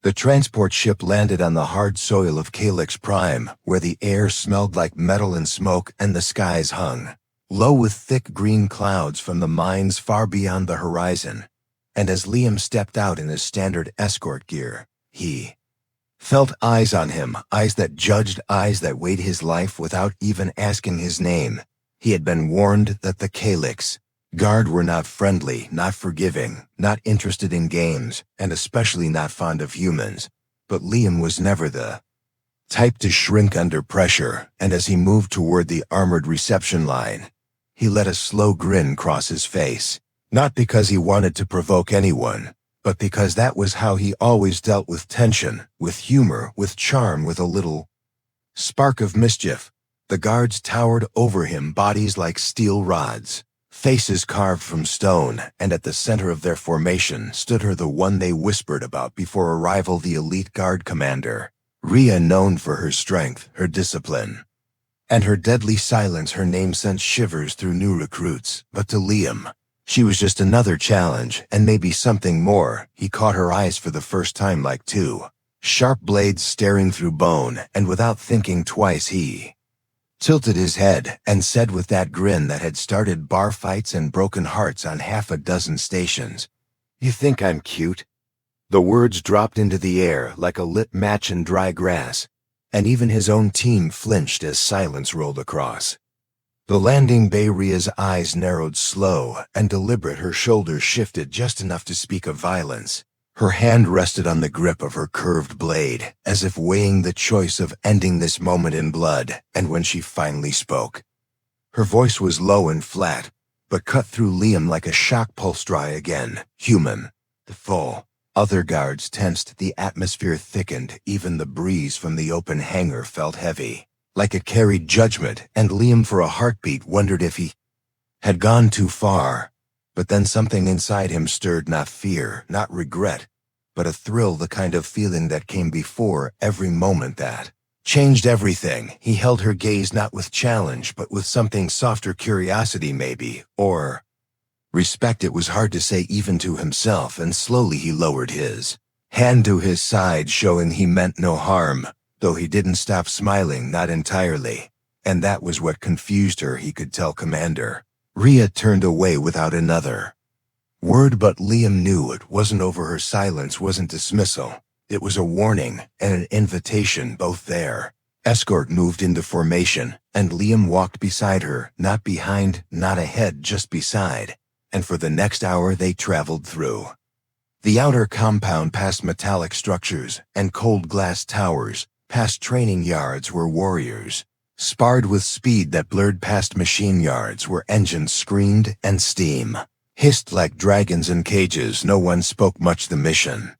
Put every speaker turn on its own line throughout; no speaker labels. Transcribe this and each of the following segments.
The transport ship landed on the hard soil of Calyx Prime, where the air smelled like metal and smoke and the skies hung low with thick green clouds from the mines far beyond the horizon. And as Liam stepped out in his standard escort gear, he felt eyes on him, eyes that judged, eyes that weighed his life without even asking his name. He had been warned that the Calyx Guard were not friendly, not forgiving, not interested in games, and especially not fond of humans. But Liam was never the type to shrink under pressure, and as he moved toward the armored reception line, he let a slow grin cross his face. Not because he wanted to provoke anyone, but because that was how he always dealt with tension, with humor, with charm, with a little spark of mischief. The guards towered over him, bodies like steel rods, faces carved from stone, and at the center of their formation stood her, the one they whispered about before arrival, the elite guard commander. Rhea, known for her strength, her discipline, and her deadly silence. Her name sent shivers through new recruits, but to Liam, she was just another challenge, and maybe something more. He caught her eyes for the first time, like two sharp blades staring through bone, and without thinking twice he tilted his head and said with that grin that had started bar fights and broken hearts on half a dozen stations, "You think I'm cute?" The words dropped into the air like a lit match in dry grass, and even his own team flinched as silence rolled across the landing bay. Rhea's eyes narrowed, slow and deliberate. Her shoulders shifted just enough to speak of violence. Her hand rested on the grip of her curved blade, as if weighing the choice of ending this moment in blood. And when she finally spoke, her voice was low and flat, but cut through Liam like a shock pulse. Dry again, human, the full. Other guards tensed, the atmosphere thickened, even the breeze from the open hangar felt heavy, like it carried judgment, and Liam for a heartbeat wondered if he had gone too far. But then something inside him stirred, not fear, not regret, but a thrill, the kind of feeling that came before every moment that changed everything. He held her gaze, not with challenge, but with something softer, curiosity maybe, or respect. It was hard to say even to himself, and slowly he lowered his hand to his side, showing he meant no harm, though he didn't stop smiling, not entirely. And that was what confused her, he could tell. Commander. Rhea turned away without another word, but Liam knew it wasn't over. Her silence wasn't dismissal. It was a warning and an invitation, both there. Escort moved into formation, and Liam walked beside her, not behind, not ahead, just beside. And for the next hour they traveled through the outer compound, past metallic structures and cold glass towers, past training yards where warriors sparred with speed that blurred past machine yards where engines screamed and steam hissed like dragons in cages. No one spoke much. The mission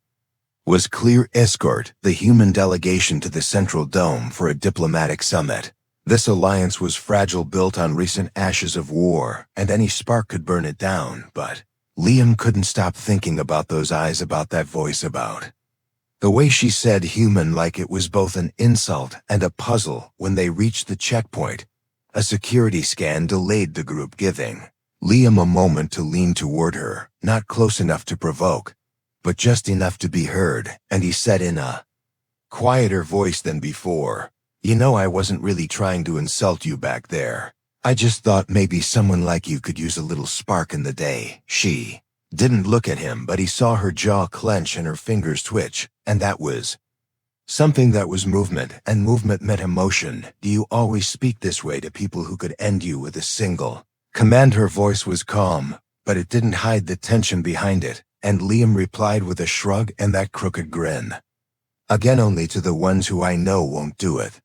was clear: escort the human delegation to the Central Dome for a diplomatic summit. This alliance was fragile, built on recent ashes of war, and any spark could burn it down. But Liam couldn't stop thinking about those eyes, about that voice, about the way she said human, like it was both an insult and a puzzle. When they reached the checkpoint, a security scan delayed the group, giving Liam a moment to lean toward her, not close enough to provoke, but just enough to be heard, and he said in a quieter voice than before, "You know, I wasn't really trying to insult you back there. I just thought maybe someone like you could use a little spark in the day." She didn't look at him, but he saw her jaw clench and her fingers twitch, and that was something. That was movement, and movement meant emotion. "Do you always speak this way to people who could end you with a single command?" Her voice was calm, but it didn't hide the tension behind it, and Liam replied with a shrug and that crooked grin. "Again, only to the ones who I know won't do it."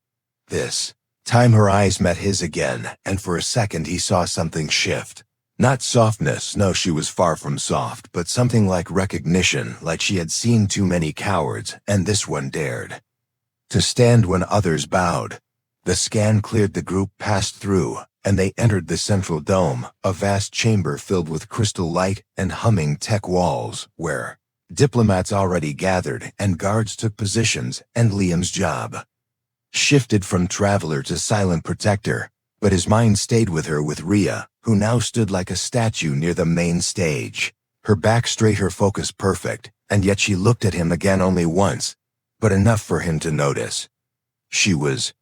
This time her eyes met his again, and for a second he saw something shift. Not softness, no, she was far from soft, but something like recognition, like she had seen too many cowards, and this one dared to stand when others bowed. The scan cleared, the group passed through, and they entered the Central Dome, a vast chamber filled with crystal light and humming tech walls, where diplomats already gathered and guards took positions, and Liam's job shifted from traveler to silent protector. But his mind stayed with her, with Rhea, who now stood like a statue near the main stage, her back straight, her focus perfect, and yet she looked at him again only once, but enough for him to notice. She was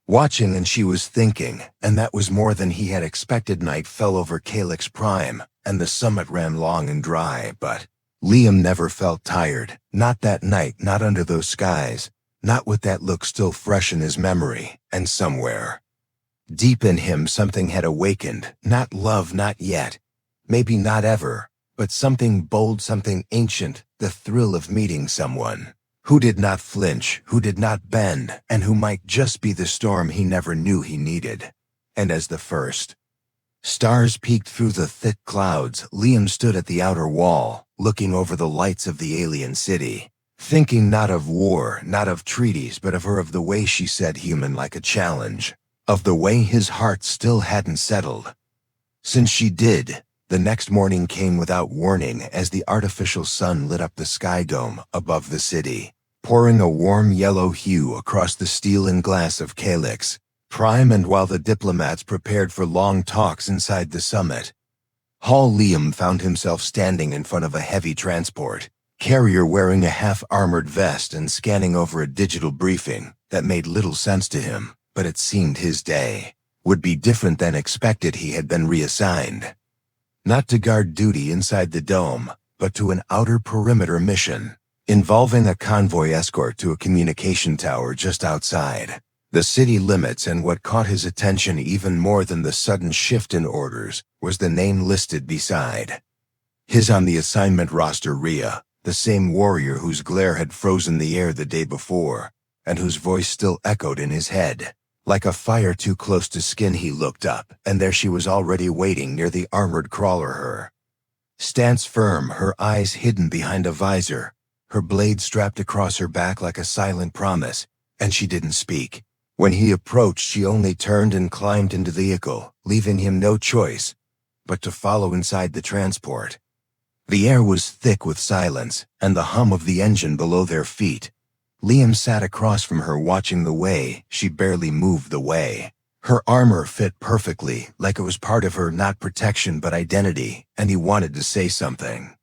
watching and she was thinking, and that was more than he had expected. Night fell over Calyx Prime, and the summit ran long and dry, but Liam never felt tired. Not that night, not under those skies, not with that look still fresh in his memory. And somewhere deep in him something had awakened. Not love, not yet, maybe not ever, but something bold, something ancient, the thrill of meeting someone who did not flinch, who did not bend, and who might just be the storm he never knew he needed. And as the first stars peeked through the thick clouds, Liam stood at the outer wall, looking over the lights of the alien city, thinking not of war, not of treaties, but of her, of the way she said human like a challenge, of the way his heart still hadn't settled. Since she did. The next morning came without warning as the artificial sun lit up the sky dome above the city, pouring a warm yellow hue across the steel and glass of Calyx Prime. And while the diplomats prepared for long talks inside the summit hall, Liam found himself standing in front of a heavy transport carrier wearing a half-armored vest and scanning over a digital briefing that made little sense to him, but it seemed his day would be different than expected. He had been reassigned not to guard duty inside the dome, but to an outer perimeter mission, involving a convoy escort to a communication tower just outside the city limits. And what caught his attention even more than the sudden shift in orders was the name listed beside his on the assignment roster: Rhea, the same warrior whose glare had frozen the air the day before, and whose voice still echoed in his head. Like a fire too close to skin, he looked up, and there she was already waiting near the armored crawler, her stance firm, her eyes hidden behind a visor, her blade strapped across her back like a silent promise, and she didn't speak. When he approached, she only turned and climbed into the vehicle, leaving him no choice but to follow inside the transport. The air was thick with silence and the hum of the engine below their feet. Liam sat across from her, watching the way she barely moved the way. Her armor fit perfectly, like it was part of her, not protection but identity, and he wanted to say something.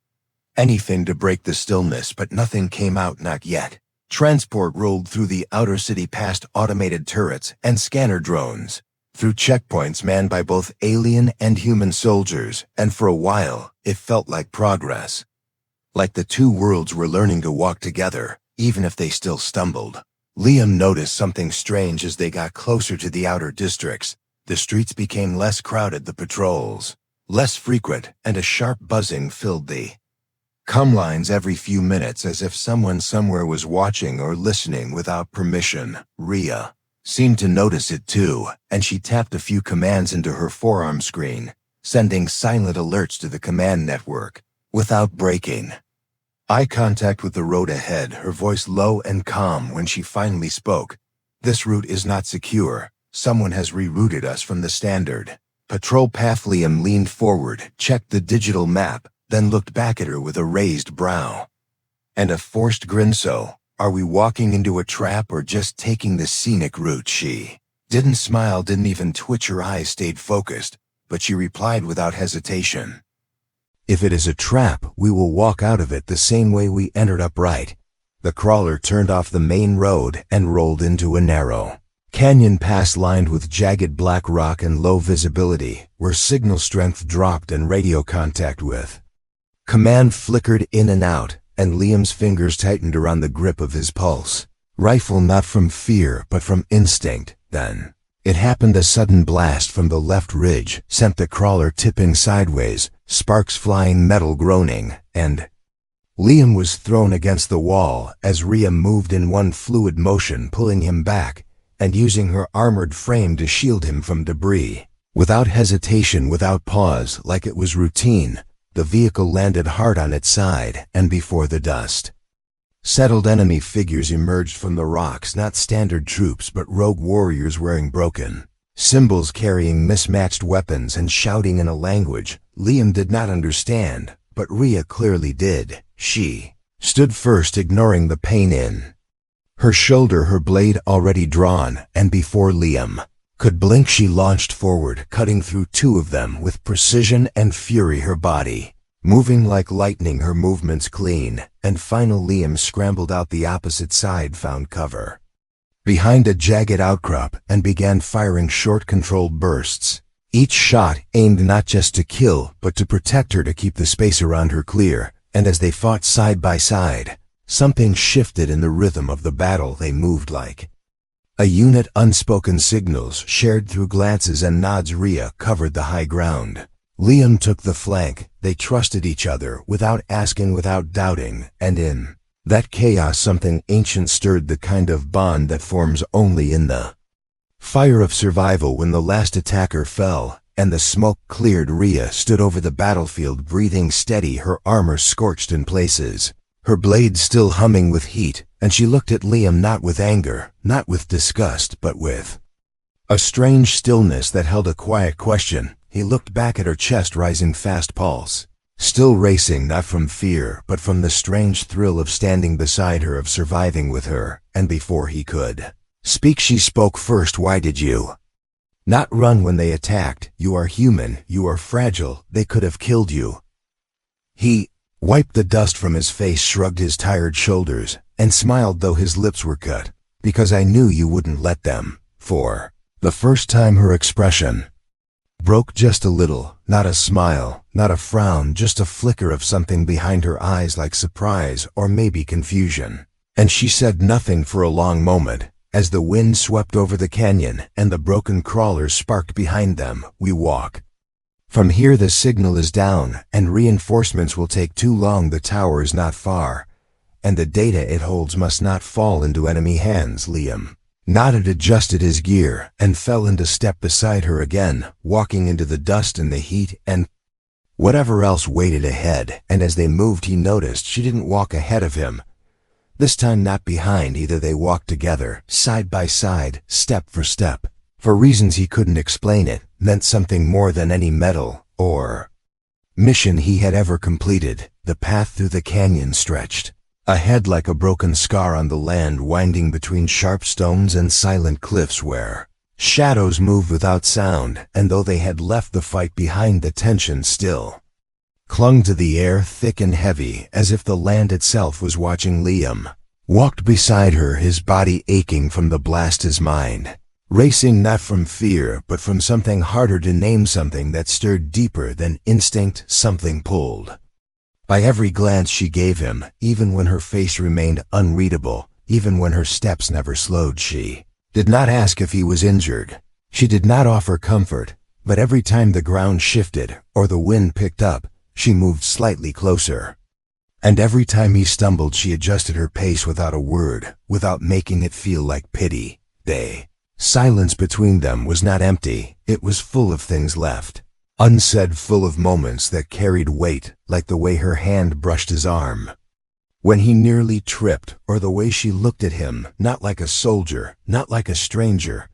Anything to break the stillness, but nothing came out, not yet. Transport rolled through the outer city past automated turrets and scanner drones, through checkpoints manned by both alien and human soldiers, and for a while, it felt like progress. Like the two worlds were learning to walk together, even if they still stumbled. Liam noticed something strange as they got closer to the outer districts. The streets became less crowded, the patrols less frequent, and a sharp buzzing filled the come lines every few minutes, as if someone somewhere was watching or listening without permission. Rhea seemed to notice it too, and she tapped a few commands into her forearm screen, sending silent alerts to the command network. Without breaking eye contact with the road ahead, her voice low and calm when she finally spoke. "This route is not secure. Someone has rerouted us from the standard patrol path." Liam leaned forward, checked the digital map, then looked back at her with a raised brow and a forced grin. "So, are we walking into a trap or just taking the scenic route?" She didn't smile, didn't even twitch, her eyes stayed focused, but she replied without hesitation, "If it is a trap, we will walk out of it the same way we entered, upright." The crawler turned off the main road and rolled into a narrow canyon pass lined with jagged black rock and low visibility, where signal strength dropped and radio contact with command flickered in and out, and Liam's fingers tightened around the grip of his pulse rifle, not from fear but from instinct. Then it happened. A sudden blast from the left ridge sent the crawler tipping sideways, sparks flying, metal groaning, and Liam was thrown against the wall as Rhea moved in one fluid motion, pulling him back and using her armored frame to shield him from debris. Without hesitation, without pause, like it was routine, the vehicle landed hard on its side, and before the dust settled, enemy figures emerged from the rocks, not standard troops but rogue warriors wearing broken symbols, carrying mismatched weapons and shouting in a language Liam did not understand, but Rhea clearly did. She stood first, ignoring the pain in her shoulder, her blade already drawn, and before Liam could blink, she launched forward, cutting through two of them with precision and fury. Her body Moving like lightning, her movements clean, and finally Liam scrambled out the opposite side, found cover behind a jagged outcrop, and began firing short controlled bursts. Each shot aimed not just to kill, but to protect her, to keep the space around her clear. And as they fought side by side, something shifted in the rhythm of the battle. They moved like a unit. Unspoken signals shared through glances and nods. Rhea covered the high ground. Liam took the flank. They trusted each other, without asking, without doubting, and in that chaos something ancient stirred, the kind of bond that forms only in the fire of survival. When the last attacker fell, and the smoke cleared, Rhea stood over the battlefield, breathing steady, her armor scorched in places, her blade still humming with heat, and she looked at Liam not with anger, not with disgust, but with a strange stillness that held a quiet question. He looked back at her chest, rising fast pulse, still racing, not from fear, but from the strange thrill of standing beside her, of surviving with her. And before he could speak, she spoke first. Why did you not run when they attacked? You are human, you are fragile, they could have killed you. He wiped the dust from his face, shrugged his tired shoulders, and smiled, though his lips were cut. Because I knew you wouldn't let them. For the first time her expression broke just a little, not a smile, not a frown, just a flicker of something behind her eyes, like surprise or maybe confusion. And she said nothing for a long moment, as the wind swept over the canyon and the broken crawlers sparked behind them. We walk from here. The signal is down, and reinforcements will take too long. The tower is not far, and the data it holds must not fall into enemy hands. Liam nodded, adjusted his gear, and fell into step beside her again, walking into the dust and the heat and whatever else waited ahead. And as they moved, he noticed she didn't walk ahead of him, this time not behind either. They walked together, side by side, step for step. For reasons he couldn't explain, it meant something more than any medal or mission he had ever completed. The path through the canyon stretched ahead like a broken scar on the land, winding between sharp stones and silent cliffs where shadows moved without sound. And though they had left the fight behind, the tension still clung to the air, thick and heavy, as if the land itself was watching. Liam walked beside her, his body aching from the blast, his mind racing not from fear, but from something harder to name, something that stirred deeper than instinct, something pulled by every glance she gave him, even when her face remained unreadable, even when her steps never slowed. She did not ask if he was injured. She did not offer comfort, but every time the ground shifted or the wind picked up, she moved slightly closer. And every time he stumbled, she adjusted her pace without a word, without making it feel like pity. The silence between them was not empty, it was full of things left unsaid, full of moments that carried weight, like the way her hand brushed his arm when he nearly tripped, or the way she looked at him, not like a soldier, not like a stranger,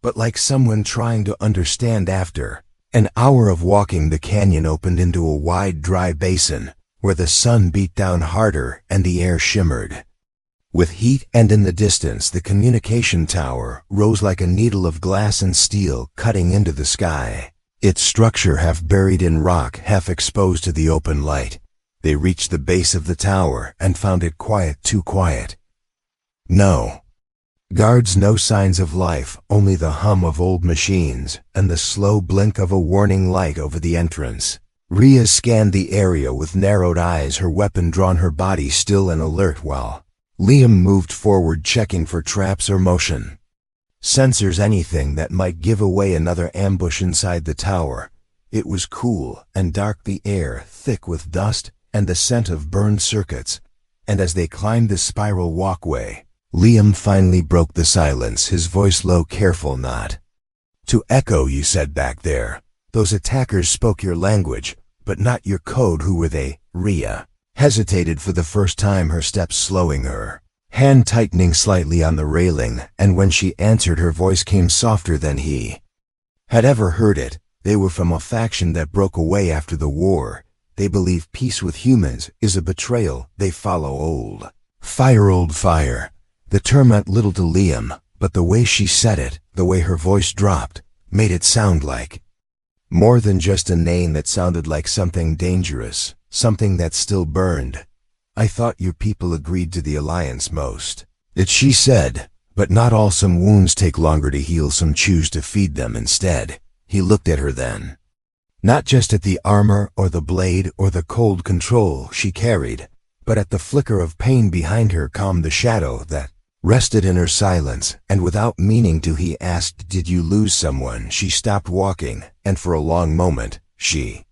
but like someone trying to understand. After an hour of walking, the canyon opened into a wide, dry basin where the sun beat down harder and the air shimmered with heat, and in the distance the communication tower rose like a needle of glass and steel cutting into the sky, its structure half buried in rock, half exposed to the open light. They reached the base of the tower and found it quiet, too quiet. No guards, no signs of life, only the hum of old machines and the slow blink of a warning light over the entrance. Rhea scanned the area with narrowed eyes, her weapon drawn, her body still and alert, while Liam moved forward, checking for traps or motion sensors, anything that might give away another ambush inside the tower. It was cool and dark, the air thick with dust and the scent of burned circuits. And as they climbed the spiral walkway, Liam finally broke the silence, his voice low, careful not to echo. You said back there, those attackers spoke your language, but not your code. Who were they? Rhea hesitated for the first time, her steps slowing, her hand tightening slightly on the railing, and when she answered, her voice came softer than he had ever heard it. They were from a faction that broke away after the war. They believe peace with humans is a betrayal. They follow old fire. The term meant little to Liam, but the way she said it, the way her voice dropped, made it sound like more than just a name. That sounded like something dangerous, something that still burned. "I thought your people agreed to the alliance most." She said, "but not all. Some wounds take longer to heal, some choose to feed them instead." He looked at her then. Not just at the armor or the blade or the cold control she carried, but at the flicker of pain behind her calmed the shadow that rested in her silence, and without meaning to he asked, "Did you lose someone?" She stopped walking, and for a long moment, she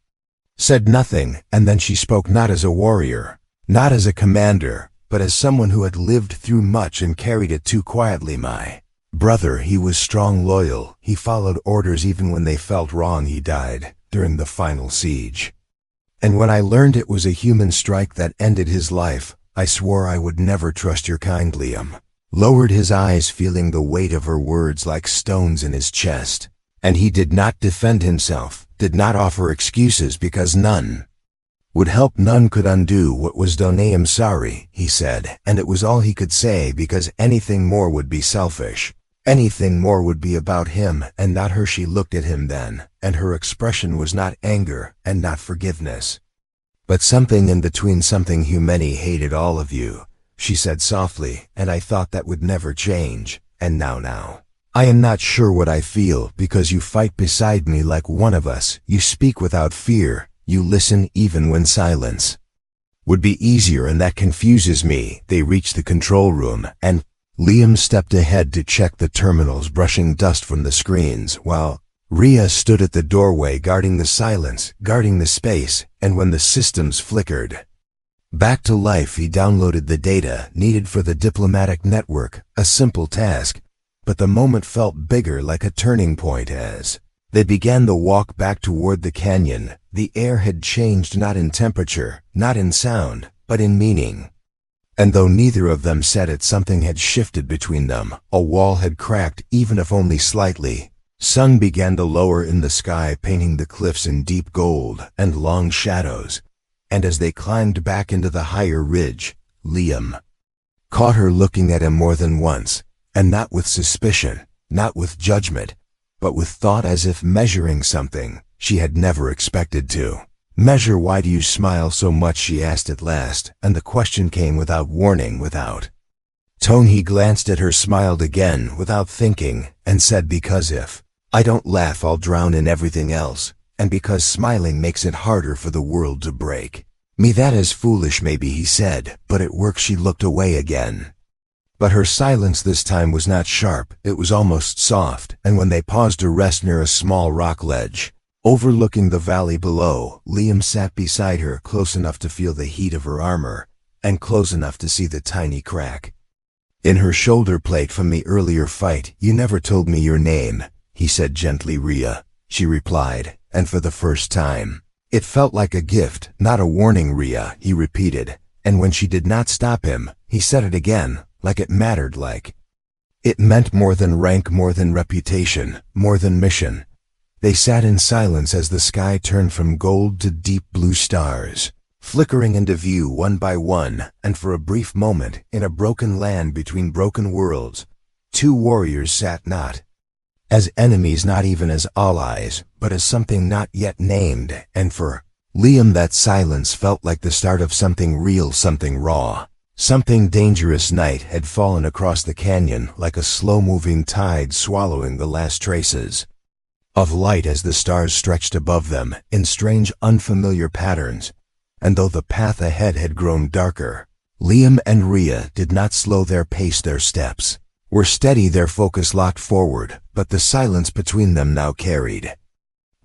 said nothing, and then she spoke, not as a warrior, not as a commander, but as someone who had lived through much and carried it too quietly. "My brother, he was strong, loyal, he followed orders even when they felt wrong. He died during the final siege. And when I learned it was a human strike that ended his life, I swore I would never trust your kind." Liam lowered his eyes, feeling the weight of her words like stones in his chest. And he did not defend himself, did not offer excuses, because none would help, none could undo what was done. "I am sorry," he said, and it was all he could say, because anything more would be selfish. Anything more would be about him and not her. She looked at him then, and her expression was not anger and not forgiveness, but something in between, something human. "Hated all of you," she said softly, "and I thought that would never change. And now, I am not sure what I feel, because you fight beside me like one of us. You speak without fear. You listen even when silence would be easier, and that confuses me." They reached the control room, and Liam stepped ahead to check the terminals, brushing dust from the screens, while Rhea stood at the doorway, guarding the silence, guarding the space. And when the systems flickered back to life, he downloaded the data needed for the diplomatic network, a simple task, but the moment felt bigger, like a turning point. As they began the walk back toward the canyon, the air had changed, not in temperature, not in sound, but in meaning. And though neither of them said it, something had shifted between them. A wall had cracked, even if only slightly. Sun began to lower in the sky, painting the cliffs in deep gold and long shadows. And as they climbed back into the higher ridge, Liam caught her looking at him more than once, and not with suspicion, not with judgment, but with thought, as if measuring something she had never expected to measure. "Why do you smile so much?" she asked at last, and the question came without warning, without tone. He glanced at her, smiled again, without thinking, and said, "Because if I don't laugh, I'll drown in everything else, and because smiling makes it harder for the world to break me." "That is foolish, maybe," he said, "but it works." She looked away again. But her silence this time was not sharp, it was almost soft, and when they paused to rest near a small rock ledge overlooking the valley below, Liam sat beside her, close enough to feel the heat of her armor, and close enough to see the tiny crack in her shoulder plate from the earlier fight. "You never told me your name," he said gently. "Rhea," she replied, and for the first time, it felt like a gift, not a warning. "Rhea," he repeated, and when she did not stop him, he said it again, like it mattered, like it meant more than rank, more than reputation, more than mission. They sat in silence as the sky turned from gold to deep blue stars, flickering into view one by one, and for a brief moment, in a broken land between broken worlds, two warriors sat, not as enemies, not even as allies, but as something not yet named. And for Liam, that silence felt like the start of something real, something raw, something dangerous. Night had fallen across the canyon like a slow-moving tide, swallowing the last traces of light as the stars stretched above them in strange, unfamiliar patterns. And though the path ahead had grown darker, Liam and Rhea did not slow their pace. Their steps were steady, their focus locked forward, but the silence between them now carried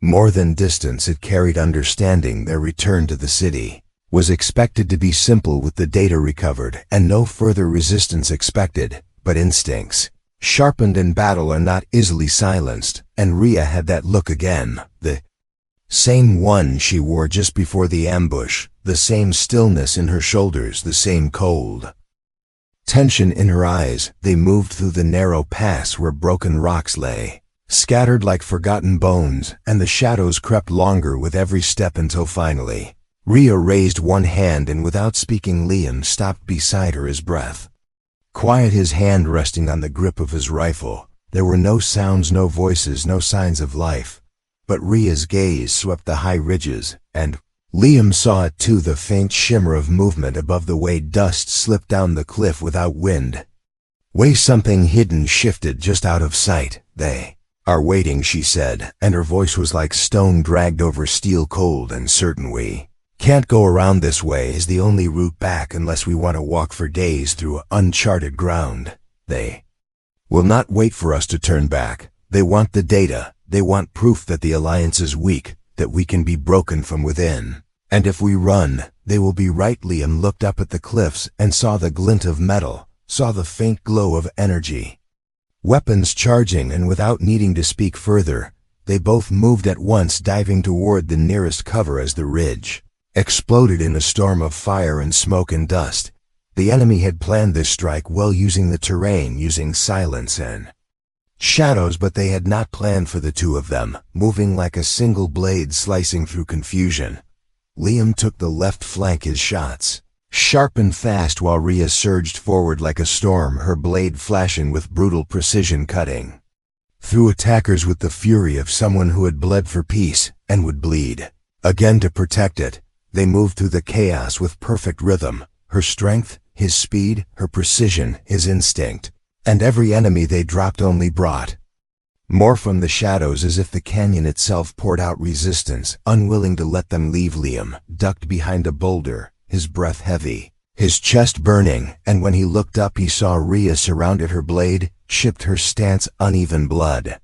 more than distance, it carried understanding. Their return to the city was expected to be simple, with the data recovered and no further resistance expected, but instincts sharpened in battle are not easily silenced, and Rhea had that look again, the same one she wore just before the ambush, the same stillness in her shoulders, the same cold tension in her eyes. They moved through the narrow pass where broken rocks lay, scattered like forgotten bones, and the shadows crept longer with every step until finally, Rhea raised one hand, and without speaking, Liam stopped beside her, his breath quiet, his hand resting on the grip of his rifle. There were no sounds, no voices, no signs of life, but Rhea's gaze swept the high ridges, and Liam saw it too, the faint shimmer of movement above the way dust slipped down the cliff without wind. Way something hidden shifted just out of sight. They are waiting, she said, and her voice was like stone dragged over steel, cold and certain. We can't go around this way, is the only route back unless we want to walk for days through uncharted ground. They will not wait for us to turn back. They want the data. They want proof that the Alliance is weak, that we can be broken from within. And if we run, they will be right. Liam looked up at the cliffs and saw the glint of metal, saw the faint glow of energy. Weapons charging, and without needing to speak further, they both moved at once, diving toward the nearest cover as the ridge exploded in a storm of fire and smoke and dust. The enemy had planned this strike well, using the terrain, using silence and shadows, but they had not planned for the two of them, moving like a single blade slicing through confusion. Liam took the left flank, his shots sharp and fast, while Rhea surged forward like a storm, her blade flashing with brutal precision, cutting through attackers with the fury of someone who had bled for peace and would bleed again to protect it. They moved through the chaos with perfect rhythm, her strength, his speed, her precision, his instinct. And every enemy they dropped only brought more from the shadows, as if the canyon itself poured out resistance, unwilling to let them leave. Liam ducked behind a boulder, his breath heavy, his chest burning, and when he looked up he saw Rhea surrounded, her blade chipped, her stance uneven, blood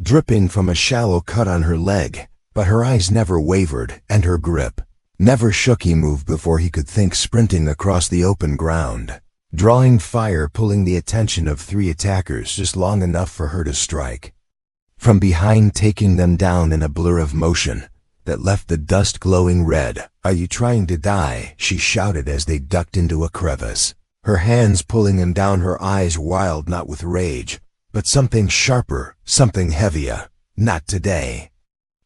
dripping from a shallow cut on her leg. But her eyes never wavered, and her grip never shook. He moved before he could think, sprinting across the open ground, drawing fire, pulling the attention of three attackers just long enough for her to strike from behind, taking them down in a blur of motion that left the dust glowing red. "Are you trying to die?" she shouted as they ducked into a crevice, her hands pulling him down, her eyes wild, not with rage, but something sharper, something heavier. "Not today,"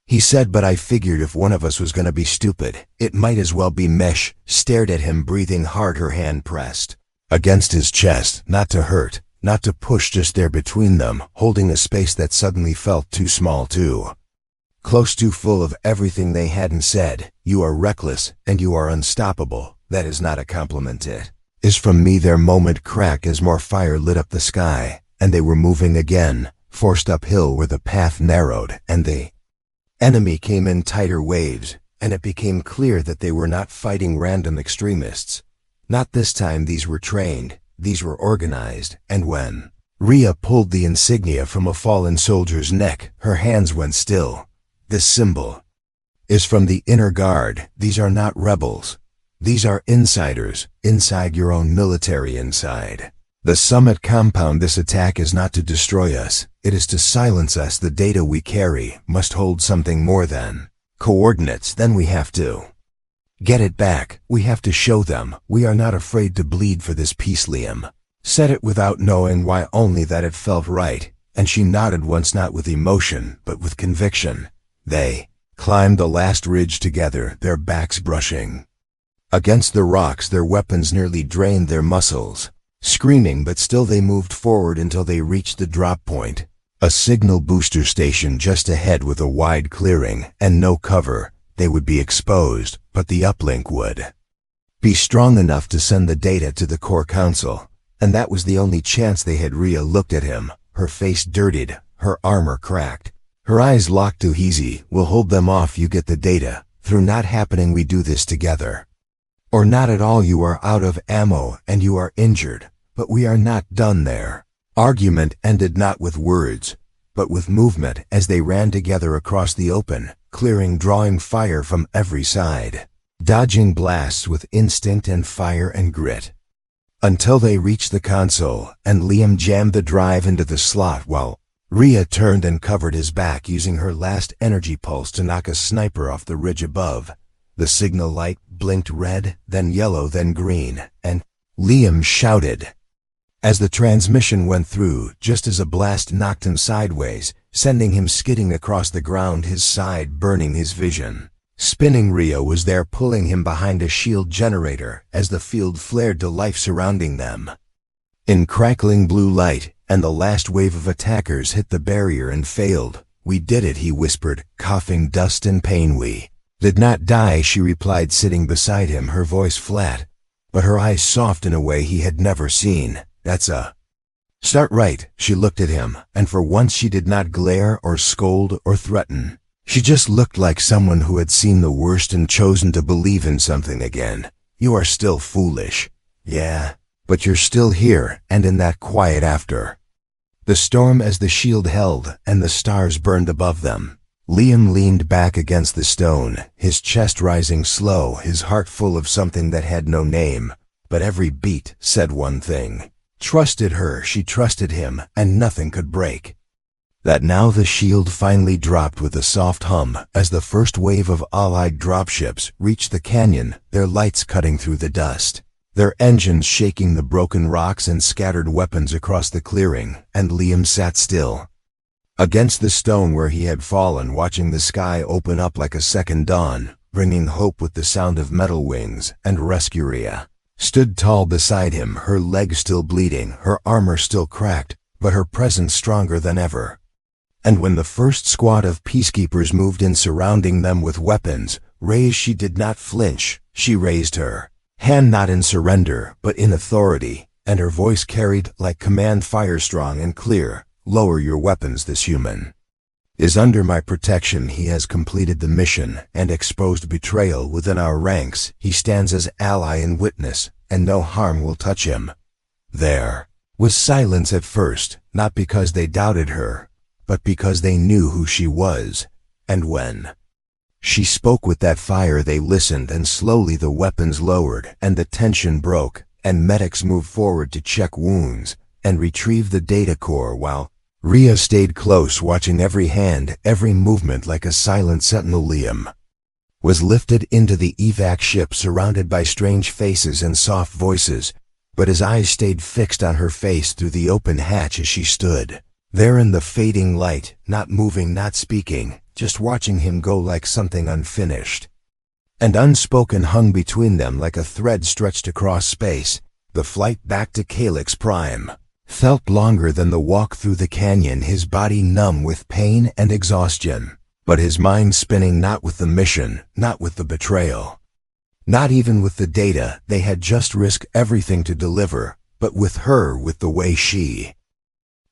he said, "but I figured if one of us was gonna be stupid, it might as well be Mesh." Stared at him, breathing hard, her hand pressed against his chest, not to hurt, not to push, just there between them, holding a space that suddenly felt too small, too close, too full of everything they hadn't said. "You are reckless, and you are unstoppable. That is not a compliment. It is from me." Their moment cracked as more fire lit up the sky, and they were moving again, forced uphill where the path narrowed, and the enemy came in tighter waves, and it became clear that they were not fighting random extremists. Not this time. These were trained, these were organized, and when Rhea pulled the insignia from a fallen soldier's neck, her hands went still. "This symbol is from the inner guard. These are not rebels. These are insiders, inside your own military, inside the Summit compound. This attack is not to destroy us, it is to silence us. The data we carry must hold something more than coordinates. Then we have to get it back. We have to show them we are not afraid to bleed for this peace." Liam said it without knowing why, only that it felt right, and she nodded once, not with emotion, but with conviction. They climbed the last ridge together, their backs brushing against the rocks, their weapons nearly drained their muscles. Screaming, but still they moved forward until they reached the drop point, a signal booster station just ahead with a wide clearing and no cover. They would be exposed, but the uplink would be strong enough to send the data to the core council, and that was the only chance they had. Rhea looked at him, her face dirtied, her armor cracked, her eyes locked. "Too easy. We'll hold them off. You get the data. Through not happening, we do this together. Or not at all. You are out of ammo and you are injured, but we are not done there." Argument ended not with words, but with movement, as they ran together across the open clearing, drawing fire from every side, dodging blasts with instinct and fire and grit, until they reached the console, and Liam jammed the drive into the slot while Rhea turned and covered his back, using her last energy pulse to knock a sniper off the ridge above. The signal light blinked red, then yellow, then green, and Liam shouted as the transmission went through, just as a blast knocked him sideways, sending him skidding across the ground, his side burning, his vision spinning. Rhea was there, pulling him behind a shield generator as the field flared to life surrounding them in crackling blue light, and the last wave of attackers hit the barrier and failed. "We did it," he whispered, coughing dust and pain. "We Did not die, she replied, sitting beside him, her voice flat, but her eyes soft in a way he had never seen. That's a start right. She looked at him, and for once she did not glare or scold or threaten. She just looked like someone who had seen the worst and chosen to believe in something again. You are still foolish. Yeah, but you're still here, and in that quiet after the storm, as the shield held and the stars burned above them. Liam leaned back against the stone, his chest rising slow, his heart full of something that had no name, but every beat said one thing. Trusted her, she trusted him, and nothing could break that. Now the shield finally dropped with a soft hum as the first wave of Allied dropships reached the canyon, their lights cutting through the dust, their engines shaking the broken rocks and scattered weapons across the clearing, and Liam sat still against the stone where he had fallen, watching the sky open up like a second dawn, bringing hope with the sound of metal wings, and rescue. Rhea stood tall beside him, her legs still bleeding, her armor still cracked, but her presence stronger than ever. And when the first squad of peacekeepers moved in, surrounding them with weapons raised, she did not flinch. She raised her hand not in surrender, but in authority, and her voice carried like command, fire strong and clear. Lower your weapons. This human is under my protection. He has completed the mission and exposed betrayal within our ranks. He stands as ally and witness, and no harm will touch him. There was silence at first, not because they doubted her, but because they knew who she was. And when she spoke with that fire, they listened, and slowly the weapons lowered, and the tension broke, and medics moved forward to check wounds and retrieve the data core, while Rhea stayed close, watching every hand, every movement like a silent sentinel. Liam was lifted into the evac ship, surrounded by strange faces and soft voices, but his eyes stayed fixed on her face through the open hatch as she stood there in the fading light, not moving, not speaking, just watching him go like something unfinished and unspoken hung between them like a thread stretched across space. The flight back to Calyx Prime felt longer than the walk through the canyon, his body numb with pain and exhaustion, but his mind spinning, not with the mission, not with the betrayal, not even with the data they had just risked everything to deliver, but with her, with the way she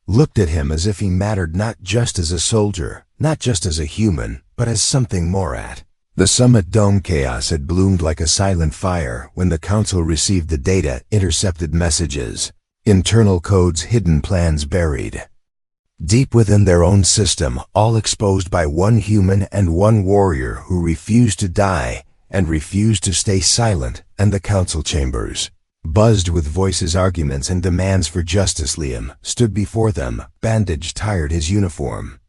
looked at him, as if he mattered, not just as a soldier, not just as a human, but as something more. At the summit dome, chaos had bloomed like a silent fire when the council received the data, intercepted messages, internal codes, hidden plans buried deep within their own system, all exposed by one human and one warrior who refused to die and refused to stay silent. And the council chambers buzzed with voices, arguments, and demands for justice. Liam stood before them, bandaged, tired, his uniform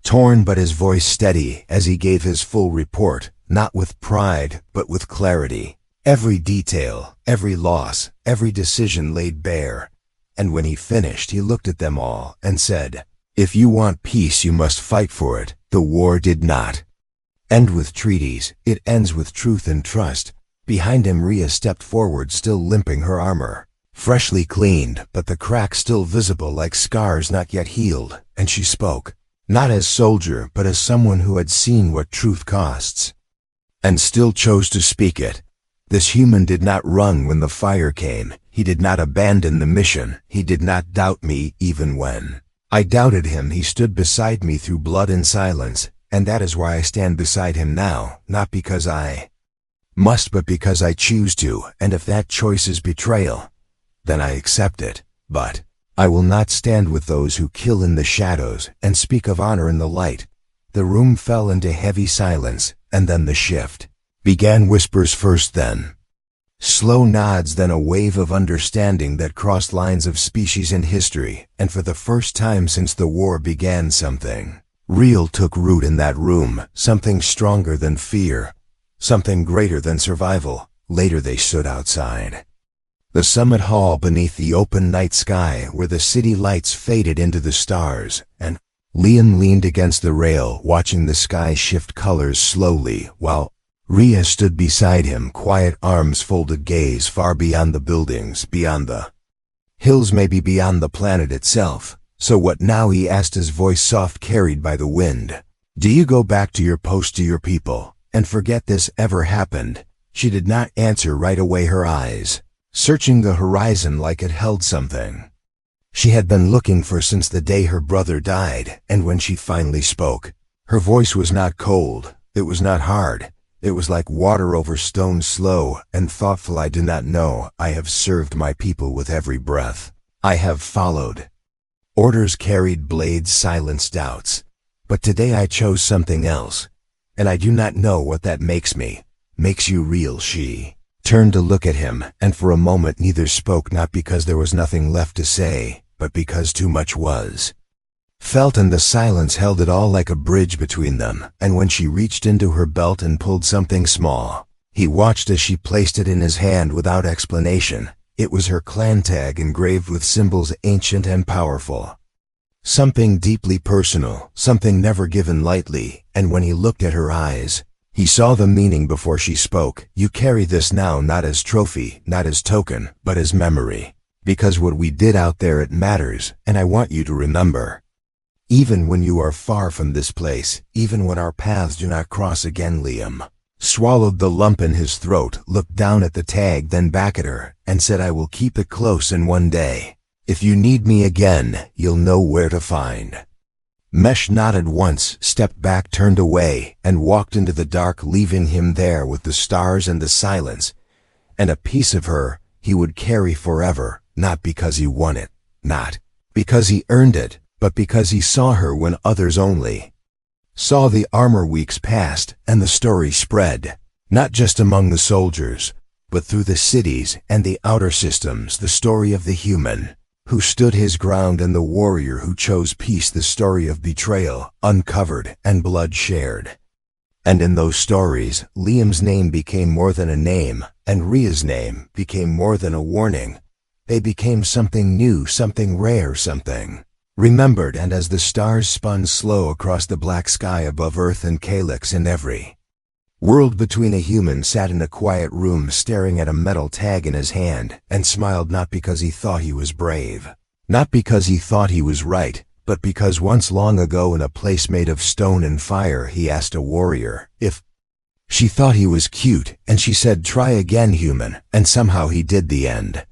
torn, but his voice steady as he gave his full report, not with pride, but with clarity. Every detail, every loss, every decision laid bare. And when he finished, he looked at them all and said, "If you want peace, you must fight for it. The war did not end with treaties, it ends with truth and trust." Behind him, Rhea stepped forward, still limping, her armor freshly cleaned, but the cracks still visible like scars not yet healed, and she spoke, not as soldier, but as someone who had seen what truth costs, and still chose to speak it. This human did not run when the fire came. He did not abandon the mission. He did not doubt me even when I doubted him. He stood beside me through blood and silence, and that is why I stand beside him now, not because I must, but because I choose to. And if that choice is betrayal, then I accept it. But I will not stand with those who kill in the shadows and speak of honor in the light. The room fell into heavy silence, and then the shift began. Whispers first, then slow nods, then a wave of understanding that crossed lines of species and history, and for the first time since the war began, something real took root in that room, something stronger than fear, something greater than survival. Later they stood outside the summit hall beneath the open night sky, where the city lights faded into the stars, and Liam leaned against the rail, watching the sky shift colors slowly, while Rhea stood beside him, quiet, arms folded, gaze far beyond the buildings, beyond the hills, maybe beyond the planet itself. "So what now?" he asked, his voice soft, carried by the wind. "Do you go back to your post, to your people, and forget this ever happened. She did not answer right away, her eyes searching the horizon like it held something she had been looking for since the day her brother died. And when she finally spoke, her voice was not cold, it was not hard, it was like water over stone, slow and thoughtful. I do not know. I have served my people with every breath. I have followed orders, carried blades, silenced doubts. But today I chose something else, and I do not know what that makes me. Makes you real. She turned to look at him, and for a moment neither spoke, not because there was nothing left to say, but because too much was felt, and the silence held it all like a bridge between them. And when she reached into her belt and pulled something small, he watched as she placed it in his hand without explanation. It was her clan tag, engraved with symbols ancient and powerful. Something deeply personal, something never given lightly. And when he looked at her eyes, he saw the meaning before she spoke. You carry this now, not as trophy, not as token, but as memory. Because what we did out there, it matters, and I want you to remember. Even when you are far from this place, even when our paths do not cross again. Liam swallowed the lump in his throat, looked down at the tag, then back at her, and said, I will keep it close, and one day, if you need me again, you'll know where to find. Mesh nodded once, stepped back, turned away, and walked into the dark, leaving him there with the stars and the silence, and a piece of her he would carry forever, not because he won it, not because he earned it, but because he saw her when others only saw. The armor weeks passed, and the story spread, not just among the soldiers, but through the cities and the outer systems. The story of the human who stood his ground and the warrior who chose peace. The story of betrayal, uncovered, and blood shared. And in those stories, Liam's name became more than a name, and Ria's name became more than a warning. They became something new, something rare, something remembered. And as the stars spun slow across the black sky above Earth and Calyx, in every world between, a human sat in a quiet room staring at a metal tag in his hand, and smiled, not because he thought he was brave, not because he thought he was right, but because once long ago, in a place made of stone and fire, he asked a warrior if she thought he was cute, and she said, try again, human, and somehow he did. The end.